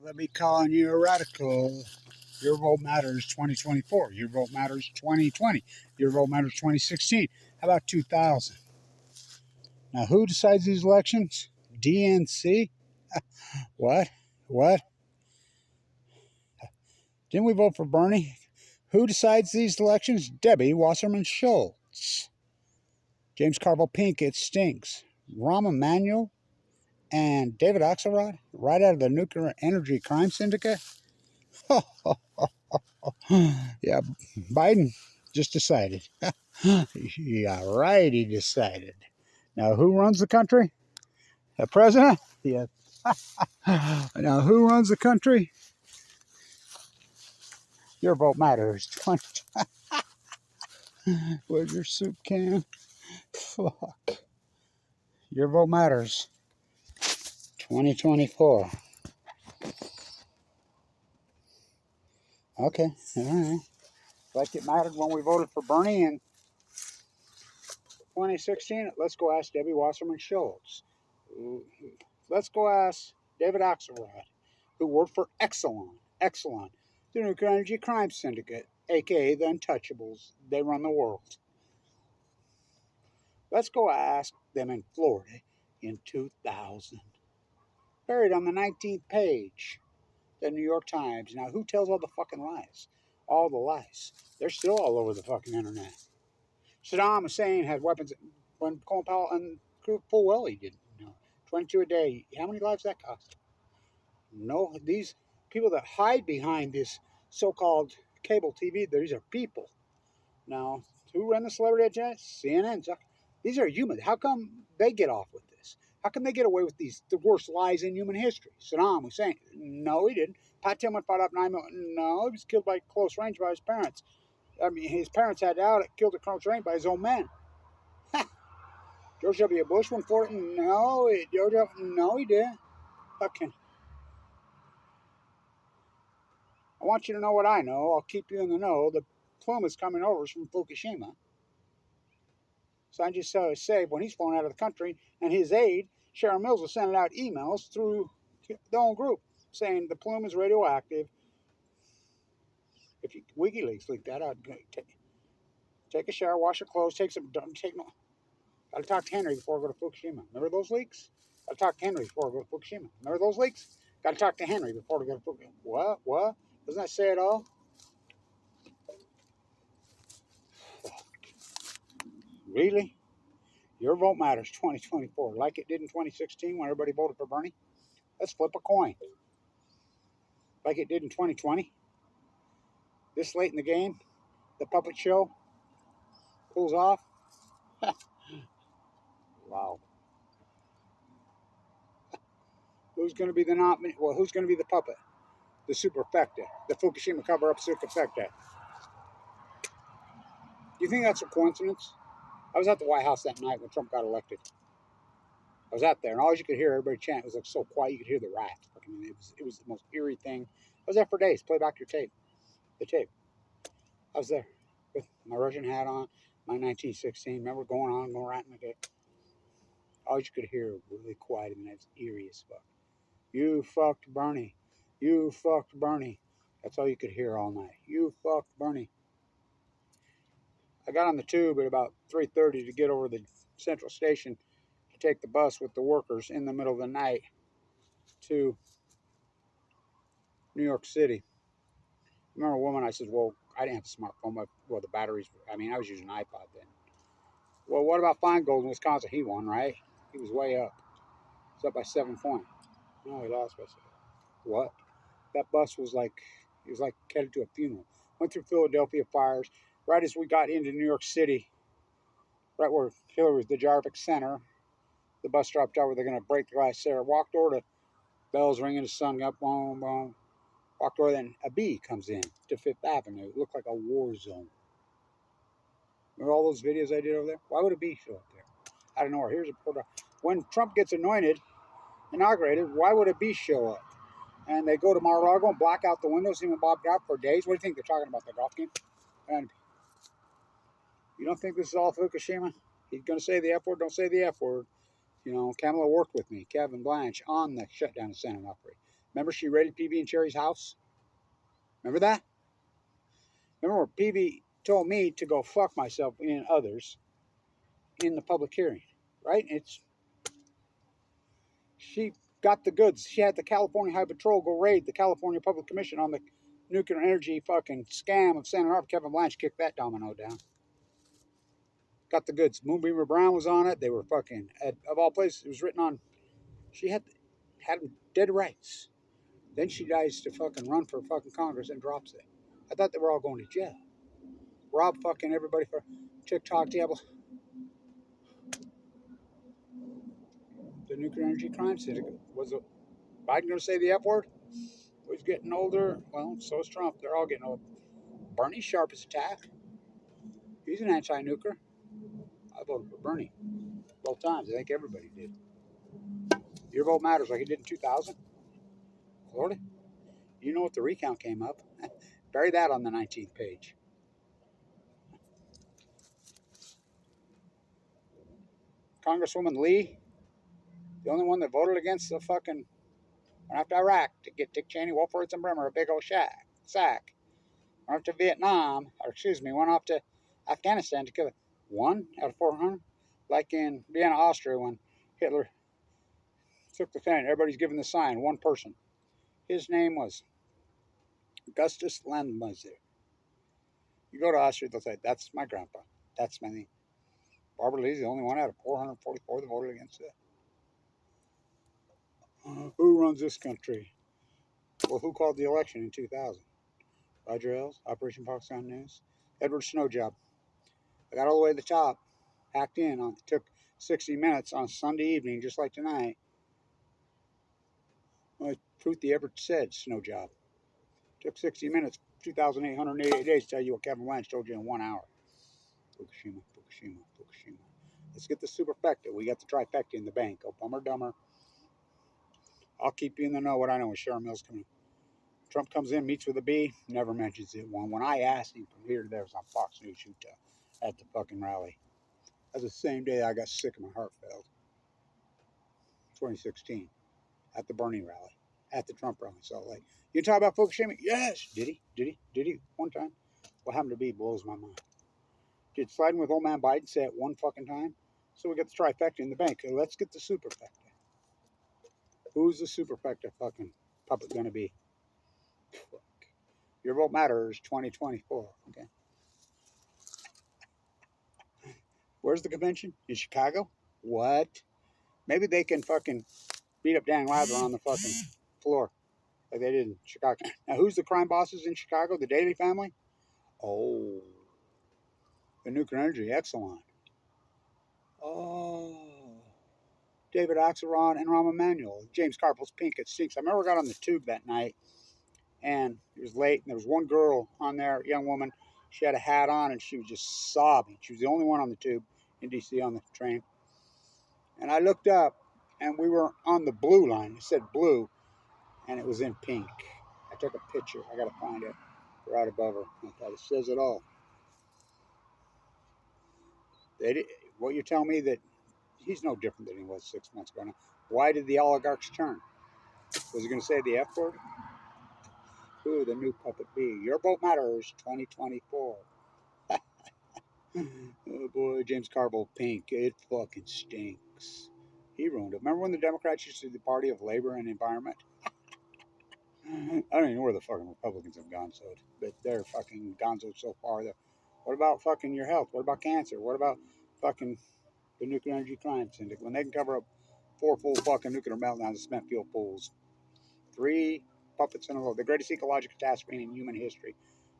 Let me call on you a radical. Your vote matters 2024. Your vote matters 2020. Your vote matters 2016. How about 2000? Now, who decides these elections? DNC? What? What? Didn't we vote for Bernie? Who decides these elections? Debbie Wasserman Schultz. James Carville Pink, it stinks. Rahm Emanuel and David Axelrod, right out of the Nuclear Energy Crime Syndicate. Yeah, Biden just decided. Yeah, right, he decided. Now, who runs the country? The president? Yeah. Now, who runs the country? Your vote matters. Where's your soup can? Fuck. Your vote matters. 2024. Okay, all right. Like it mattered when we voted for Bernie in 2016. Let's go ask Debbie Wasserman Schultz. Let's go ask David Axelrod, who worked for Exelon, the Nuclear Energy Crime Syndicate, aka the Untouchables. They run the world. Let's go ask them in Florida in 2000. Buried on the 19th page, the New York Times. Now, who tells all the fucking lies? All the lies. They're still all over the fucking internet. Saddam Hussein had weapons when Colin Powell and full well he didn't. 22 a day. How many lives that cost? No, these people that hide behind this so-called cable TV, these are people. Now, who ran the celebrity agenda? CNN. These are humans. How come they get off with this? How come they get away with the worst lies in human history? Saddam Hussein. No, he didn't. Pat Tillman fought up 9 million. No, he was killed by close range by his parents. I mean, his parents had out killed at close range by his own men. George W. Bush went for it. No, he didn't. Fucking. I want you to know what I know. I'll keep you in the know. The plume is coming over from Fukushima. So I just say when he's flown out of the country, and his aide, Sharon Mills, was sending out emails through the own group saying the plume is radioactive. If WikiLeaks leaked that out, take a shower, wash your clothes, gotta talk to Henry before I go to Fukushima. Remember those leaks? Gotta talk to Henry before I go to Fukushima. Remember those leaks? Gotta talk to Henry before I go to Fukushima. What? Doesn't that say it all? Really? Your vote matters 2024, like it did in 2016 when everybody voted for Bernie. Let's flip a coin. Like it did in 2020. This late in the game, the puppet show pulls off. Wow. Who's going to be the nominee? Well, who's going to be the puppet? The superfecta. The Fukushima cover-up superfecta. Do you think that's a coincidence? I was at the White House that night when Trump got elected. I was out there, and all you could hear, everybody chant. It was like so quiet, you could hear the rats. I mean, it was the most eerie thing. I was there for days. Play back your tape. The tape. I was there with my Russian hat on, my 1916. Remember going right in the day. All you could hear really quiet, and it was eerie as fuck. You fucked Bernie. You fucked Bernie. That's all you could hear all night. You fucked Bernie. I got on the tube at about 3:30 to get over the Central Station to take the bus with the workers in the middle of the night to New York City. I remember a woman, I said, well, I didn't have a smartphone, but well, the batteries, I mean, I was using an iPod then. Well, what about Feingold in Wisconsin? He won, right? He was way up. He's up by 7 points. No, he lost by 7. What? That bus was like, it was like headed to a funeral. Went through Philadelphia fires. Right as we got into New York City, right where Hillary was, the Jarvik Center, the bus stopped over. They're going to break the glass there. Walked over to bells ringing, the sun up, boom, boom. Walked over, then a bee comes in to Fifth Avenue. It looked like a war zone. Remember all those videos I did over there? Why would a bee show up there? I don't know. Here's a photo. When Trump gets inaugurated, why would a bee show up? And they go to Mar-a-Lago and black out the windows, even Bob Goff for days. What do you think they're talking about, the golf game? And you don't think this is all Fukushima? He's going to say the F word, don't say the F word. You know, Kamala worked with me, Kevin Blanch, on the shutdown of Santa Fe. Remember she raided PB and Cherry's house? Remember that? Remember where PB told me to go fuck myself and others in the public hearing, right? She got the goods. She had the California High Patrol go raid the California Public Commission on the nuclear energy fucking scam of Santa Barbara. Kevin Blanch kicked that domino down. Got the goods. Moonbeamer Brown was on it. They were fucking, of all places, it was written on. She had dead rights. Then she dies to fucking run for fucking Congress and drops it. I thought they were all going to jail. Rob fucking everybody for TikTok table. The nuclear energy crime syndicate. Was Biden going to say the F word? He's getting older. Well, so is Trump. They're all getting old. Bernie's sharp as a tack. He's an anti-nuker. I voted for Bernie both times. I think everybody did. Your vote matters like it did in 2000. Florida. You know what the recount came up. Bury that on the 19th page. Congresswoman Lee, the only one that voted against the fucking went after Iraq to get Dick Cheney, Wolfowitz, and Bremer a big old sack. Went off to Vietnam, or excuse me, went off to Afghanistan to kill 1 out of 400, like in Vienna, Austria, when Hitler took the fen. Everybody's given the sign. One person. His name was Augustus Landmesser. You go to Austria, they'll say, "That's my grandpa. That's my name." Barbra Lee's the only one out of 444 that voted against it. Who runs this country? Well, who called the election in 2000? Roger Ailes, Operation Pakistan News. Edward Snowjob. I got all the way to the top, hacked in. It took 60 minutes on Sunday evening, just like tonight. Well, truth he ever said, Snowjob. Took 60 minutes, 2,888 days to tell you what Kevin Blanch told you in 1 hour. Fukushima, Fukushima, Fukushima. Let's get the superfecta. We got the trifecta in the bank. Oh, bummer, dumber. I'll keep you in the know what I know when Sharon Mills coming. Trump comes in, meets with a B, never mentions it. When I asked him from here to there, it was on Fox News Utah at the fucking rally. That's the same day I got sick and my heart failed. 2016, at the Bernie rally, at the Trump rally in Salt Lake. You talk about Fukushima? Yes. Did he? One time. What happened to B blows my mind. Did sliding with old man Biden say it one fucking time? So we get the trifecta in the bank. Let's get the superfecta. Who's the superfecta fucking puppet gonna be? Fuck. Your vote matters 2024. Okay. Where's the convention? In Chicago? What? Maybe they can fucking beat up Dan Rather on the fucking floor like they did in Chicago. Now, who's the crime bosses in Chicago? The Daley family? Oh. The nuclear energy, Exelon. Oh. David Axelrod and Rahm Emanuel. James Carpel's Pink. It stinks. I remember I got on the tube that night, and it was late, and there was one girl on there, a young woman. She had a hat on, and she was just sobbing. She was the only one on the tube in D.C. on the train. And I looked up, and we were on the blue line. It said blue, and it was in pink. I took a picture. I got to find it right above her. I thought it says it all. Well, you tell me that he's no different than he was 6 months ago. Now, why did the oligarchs turn? Was he going to say the F word? Who the new puppet be? Your vote matters 2024. Oh boy, James Carville Pink. It fucking stinks. He ruined it. Remember when the Democrats used to be the party of labor and environment? I don't even know where the fucking Republicans have gone, but they're fucking gonzo so far. What about fucking your health? What about cancer? What about fucking the nuclear energy crime syndicate? When they can cover up 4 full fucking nuclear meltdowns and cement fuel pools. 3 puppets in a row. The greatest ecological catastrophe in human history.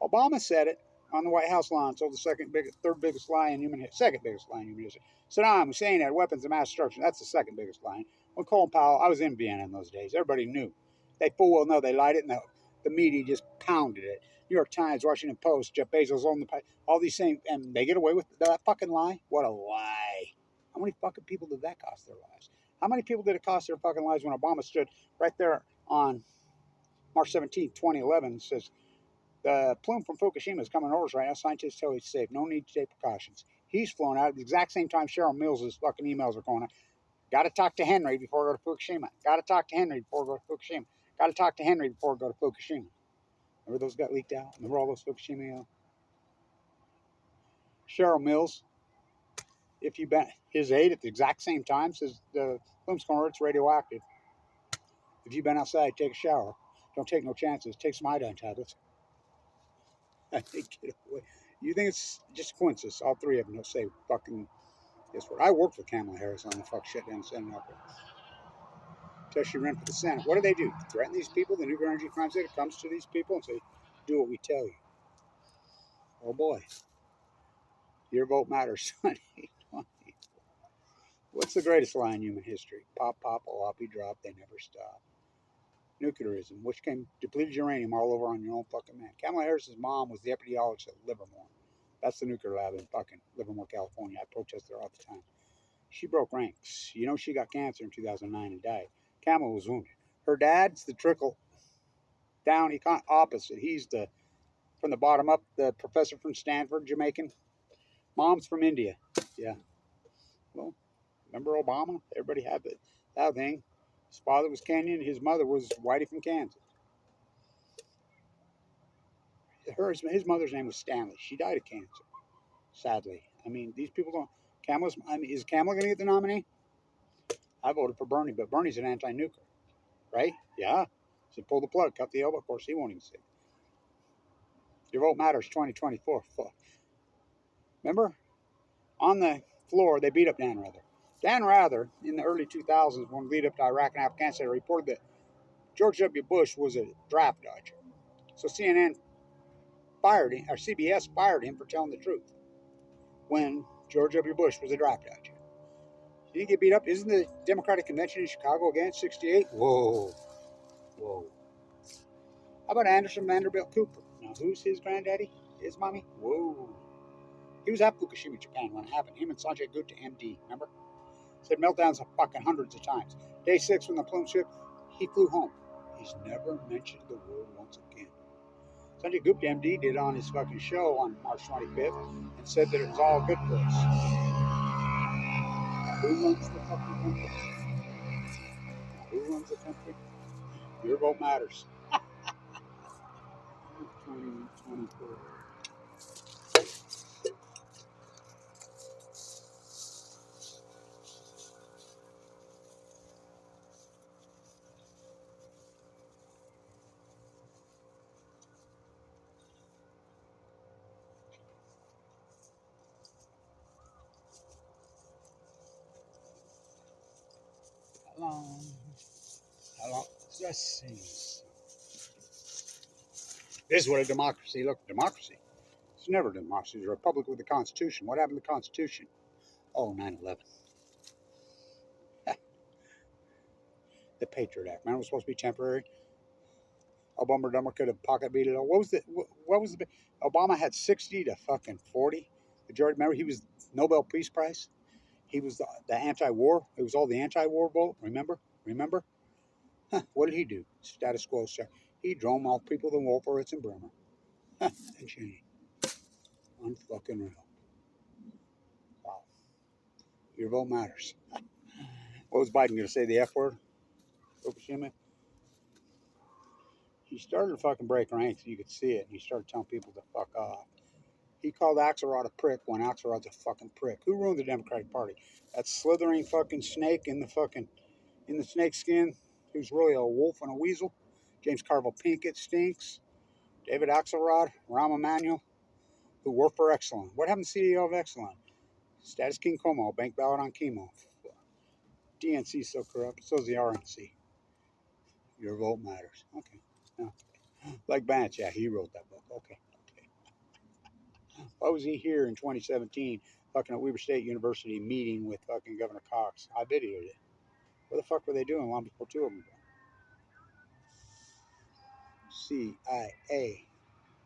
Obama said it on the White House lawn. So the third biggest lie in human history. Second biggest lie in human history. Saddam Hussein had weapons of mass destruction. That's the second biggest lie. When Colin Powell, I was in Vienna in those days. Everybody knew. They full well know they lied it, and the media just pounded it. New York Times, Washington Post, Jeff Bezos owned all these same, and they get away with that fucking lie? What a lie. How many fucking people did that cost their lives? How many people did it cost their fucking lives when Obama stood right there on March 17, 2011, says, the plume from Fukushima is coming over us right now. Scientists tell he's safe. No need to take precautions. He's flown out at the exact same time Cheryl Mills' fucking emails are going out. Got to talk to Henry before we go to Fukushima. Got to talk to Henry before we go to Fukushima. Got to talk to Henry before we go to Fukushima. Remember those got leaked out? Remember all those Fukushima? Cheryl Mills, if you bet his aid at the exact same time, says the plume's corner, it's radioactive. If you've been outside, take a shower. Don't take no chances. Take some iodine tablets. I think get away. You think it's just a coincidence? All three of them will say fucking. Guess what? I worked for Kamala Harris on the fuck shit down Senate up there. Until she ran for the Senate. What do? Threaten these people? The nuclear energy crimes that comes to these people and say, do what we tell you. Oh boy. Your vote matters. What's the greatest lie in human history? Pop, pop, floppy drop, they never stop. Nuclearism, which came depleted uranium all over on your own fucking man. Kamala Harris's mom was the epidemiologist at Livermore. That's the nuclear lab in fucking Livermore, California. I protest there all the time. She broke ranks. You know, she got cancer in 2009 and died. Kamala was wounded. Her dad's the trickle down opposite. He's the from the bottom up, the professor from Stanford, Jamaican. Mom's from India. Yeah. Well, remember Obama? Everybody had that thing. His father was Kenyan. His mother was Whitey from Kansas. His mother's name was Stanley. She died of cancer, sadly. I mean, these people don't. Is Kamala going to get the nominee? I voted for Bernie, but Bernie's an anti-nuclear, right? Yeah. So pull the plug, cut the elbow. Of course, he won't even say. Your vote matters. 2024. Fuck. Remember, on the floor, they beat up Dan Rather. Dan Rather, in the early 2000s, when we lead up to Iraq and Afghanistan, reported that George W. Bush was a draft dodger. So CNN fired him, or CBS fired him for telling the truth when George W. Bush was a draft dodger. He didn't get beat up. Isn't the Democratic Convention in Chicago again, 68? Whoa. Whoa. How about Anderson Vanderbilt Cooper? Now, who's his granddaddy? His mommy? Whoa. He was at Fukushima, Japan when it happened. Him and Sanjay Gupta, MD, remember? Said meltdowns fucking hundreds of times. Day 6 when the plume ship, he flew home. He's never mentioned the word once again. Sanjay Gupta, MD, did on his fucking show on March 25th and said that it was all good for us. Who runs the fucking country? Who runs the country? Your vote matters. 2024. How long? Let's see. This is what a democracy looks. Democracy. It's never a democracy. It's a republic with a constitution. What happened to the constitution? Oh, 9/11. The Patriot Act. Man, it was supposed to be temporary. Obama Dumber could have pocket beat it all. What was the Obama had 60 to fucking 40 majority. Remember, he was Nobel Peace Prize. He was the anti-war. It was all the anti-war vote. Remember? Huh, what did he do? Status quo. He drove off people than Wolfowitz and Bremer. And Cheney. Unfucking real. Wow. Your vote matters. What was Biden going to say? The F word? Fukushima? He started to fucking break ranks. You could see it. He started telling people to fuck off. He called Axelrod a prick when Axelrod's a fucking prick. Who ruined the Democratic Party? That slithering fucking snake in the snake skin, who's really a wolf and a weasel. James Carville Pinkett stinks. David Axelrod, Rahm Emanuel, who worked for Exelon. What happened to CEO of Exelon? Status King Como, bank ballot on chemo. DNC so corrupt. So's the RNC. Your vote matters. Okay. Like Blanch, yeah, he wrote that book. Okay. Why was he here in 2017 fucking at Weber State University meeting with fucking Governor Cox? I videoed it. What the fuck were they doing long before two of them? CIA.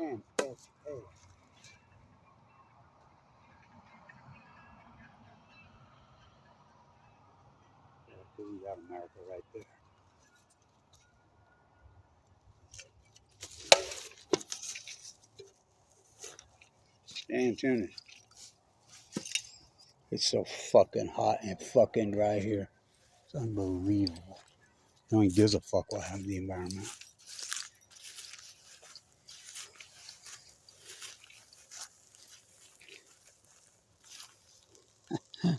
NSA. We got America right there. Stay tuned. It's so fucking hot and fucking dry here. It's unbelievable. No one gives a fuck what happened to the environment.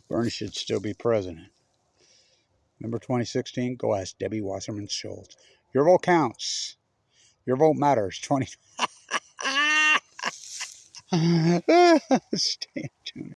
Bernie should still be president. Remember 2016? Go ask Debbie Wasserman Schultz. Your vote counts. Your vote matters. Stay tuned.